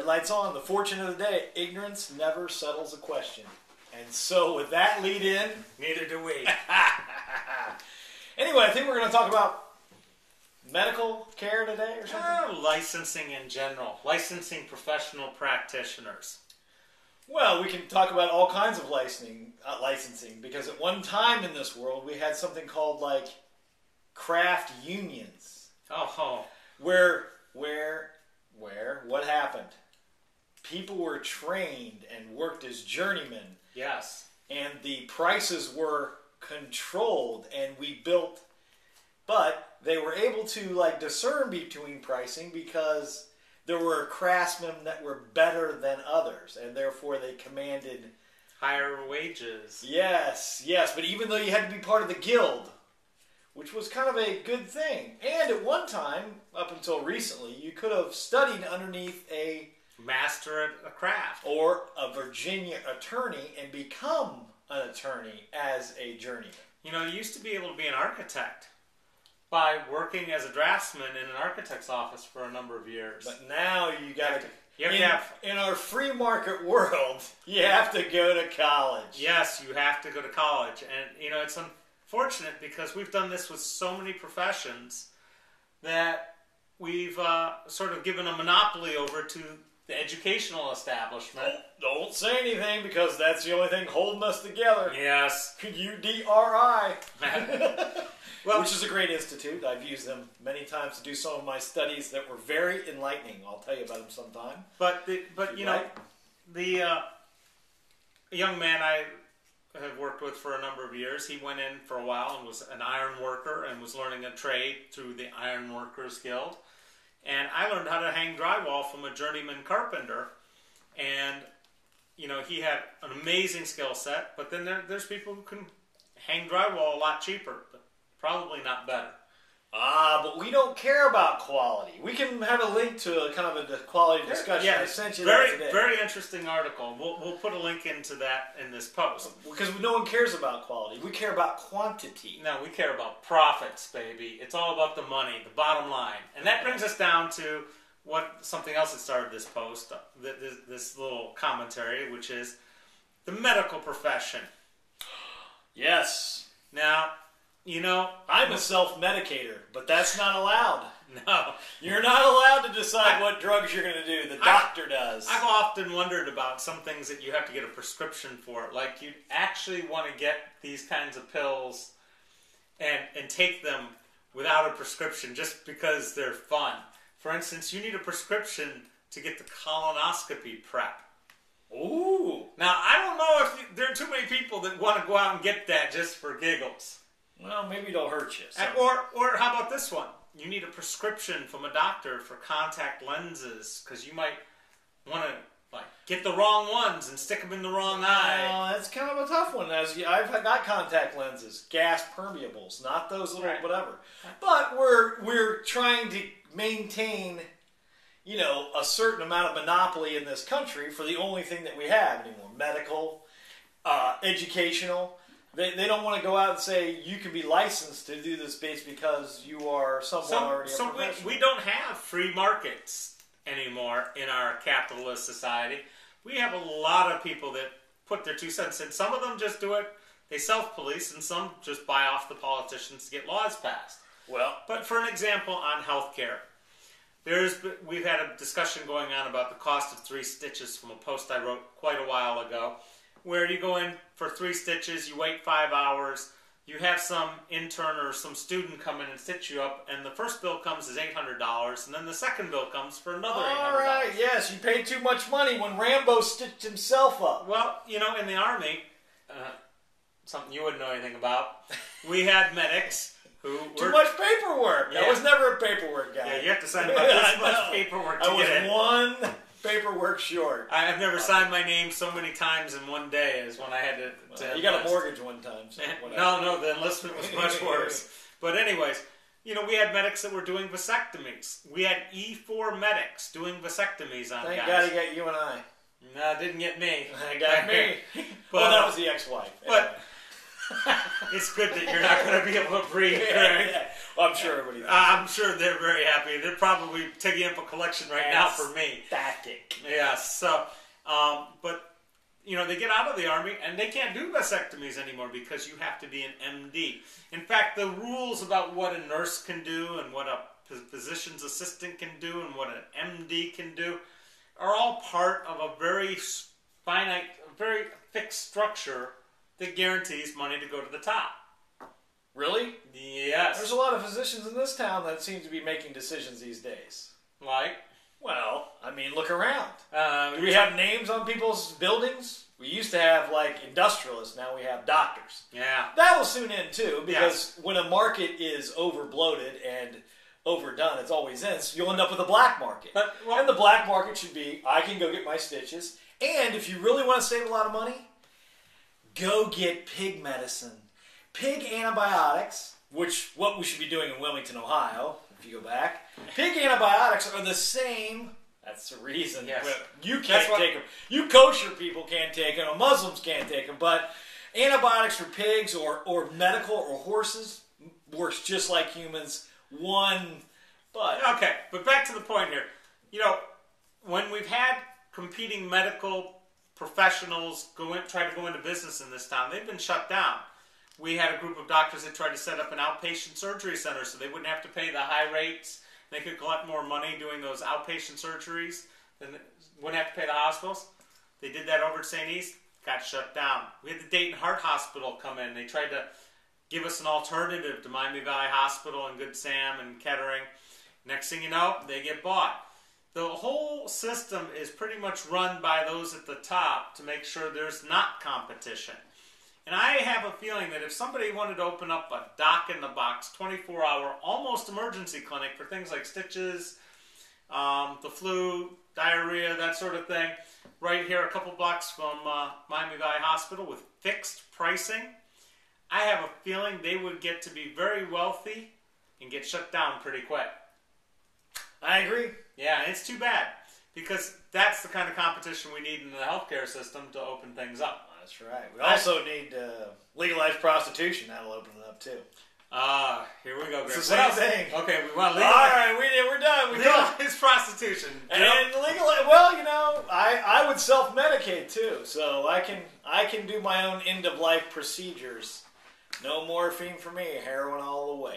Red light's on. The fortune of the day, ignorance never settles a question. And so with that lead in, Neither do we. anyway, I think we're going to talk about medical care today or something. Licensing in general. Licensing professional practitioners. Well, we can talk about all kinds of licensing, because at one time in this world we had something called like craft unions. Oh. Where what happened? People were trained and worked as journeymen. Yes. And the prices were controlled, and we built, but they were able to like discern between pricing because there were craftsmen that were better than others, and therefore they commanded higher wages. Yes, but even though you had to be part of the guild, which was kind of a good thing. And at one time, up until recently, you could have studied underneath a master at a craft or a Virginia attorney and become an attorney as a journeyman. You know, you used to be able to be an architect by working as a draftsman in an architect's office for a number of years. But now you got to... In our free market world, you have to go to college. Yes, you have to go to college. And, you know, it's unfortunate because we've done this with so many professions that we've sort of given a monopoly over to the educational establishment. Don't say anything, because that's the only thing holding us together. Yes. UDRI. Well, which is a great institute. I've used them many times to do some of my studies that were very enlightening. I'll tell you about them sometime. But you know, the young man I have worked with for a number of years, he went in for a while and was an iron worker and was learning a trade through the Iron Workers Guild. And I learned how to hang drywall from a journeyman carpenter. And, you know, he had an amazing skill set. But then there's people who can hang drywall a lot cheaper, but probably not better. But we don't care about quality. We can have a link to a kind of a quality discussion. Yeah, I sent you that today. Very interesting article. We'll put a link into that in this post. Because no one cares about quality. We care about quantity. No, we care about profits, baby. It's all about the money, the bottom line. And that brings us down to something else that started this post, this little commentary, which is the medical profession. Yes. Now, you know, I'm a self-medicator, but that's not allowed. No. You're not allowed to decide what drugs you're going to do. The doctor does. I've often wondered about some things that you have to get a prescription for. Like, you actually want to get these kinds of pills and take them without a prescription just because they're fun. For instance, you need a prescription to get the colonoscopy prep. Ooh. Now, I don't know if there are too many people that want to go out and get that just for giggles. Well, maybe it'll hurt you. So. Or how about this one? You need a prescription from a doctor for contact lenses because you might want to get the wrong ones and stick them in the wrong eye. That's kind of a tough one. I've got contact lenses, gas permeables, not those little whatever. But we're trying to maintain, you know, a certain amount of monopoly in this country for the only thing that we have anymore: medical, educational. They don't want to go out and say you can be licensed to do this based because you are someone already a professional. We don't have free markets anymore in our capitalist society. We have a lot of people that put their 2 cents in. Some of them just do it, they self-police, and some just buy off the politicians to get laws passed. Well, but for an example on healthcare, we've had a discussion going on about the cost of 3 stitches from a post I wrote quite a while ago, where you go in for 3 stitches, you wait 5 hours, you have some intern or some student come in and stitch you up, and the first bill comes as $800, and then the second bill comes for another $800. All right, yes, you paid too much money when Rambo stitched himself up. Well, you know, in the Army, something you wouldn't know anything about, we had medics who were... Too much paperwork. Yeah. I was never a paperwork guy. Yeah, you have to sign about this much paperwork to get in. I was one paperwork short. I've never signed my name so many times in one day as when I had to... you got a mortgage one time. So no, the enlistment was much worse. But anyways, you know, we had medics that were doing vasectomies. We had E4 medics doing vasectomies on guys. Thank God he got you and I. No, didn't get me. It got me. But, well, that was the ex-wife. But it's good that you're not going to be able to breathe. Yeah. I'm sure everybody. I'm sure they're very happy. They're probably taking up a collection right now for me. Static. Yes. So, but they get out of the Army and they can't do vasectomies anymore because you have to be an MD. In fact, the rules about what a nurse can do and what a physician's assistant can do and what an MD can do are all part of a very finite, very fixed structure that guarantees money to go to the top. Really? Yes. There's a lot of physicians in this town that seem to be making decisions these days. Like? Well, I mean, look around. Do we have names on people's buildings? We used to have, like, industrialists. Now we have doctors. Yeah. That will soon end, too, because when a market is over-bloated and overdone, it's always in, so you'll end up with a black market. And the black market should be, I can go get my stitches, and if you really want to save a lot of money, go get pig medicine. Pig antibiotics, what we should be doing in Wilmington, Ohio, if you go back. Pig antibiotics are the same. That's the reason. Yes. You can't take them. You kosher people can't take them. Muslims can't take them. But antibiotics for pigs or medical or horses works just like humans. Okay, but back to the point here. When we've had competing medical professionals try to go into business in this town, they've been shut down. We had a group of doctors that tried to set up an outpatient surgery center so they wouldn't have to pay the high rates. They could collect more money doing those outpatient surgeries. Then wouldn't have to pay the hospitals. They did that over at St. East, got shut down. We had the Dayton Heart Hospital come in. They tried to give us an alternative to Miami Valley Hospital and Good Sam and Kettering. Next thing you know, they get bought. The whole system is pretty much run by those at the top to make sure there's not competition. And I have a feeling that if somebody wanted to open up a dock-in-the-box, 24-hour, almost emergency clinic for things like stitches, the flu, diarrhea, that sort of thing, right here a couple blocks from Miami Valley Hospital with fixed pricing, I have a feeling they would get to be very wealthy and get shut down pretty quick. I agree. Yeah, and it's too bad because that's the kind of competition we need in the healthcare system to open things up. That's right. We also need legalized prostitution. That'll open it up too. Here we go, Greg. It's the same thing. Okay, we want legalize. All right, we're done. Legalize prostitution. And legalize. Well, I would self-medicate too, so I can do my own end-of-life procedures. No morphine for me. Heroin all the way.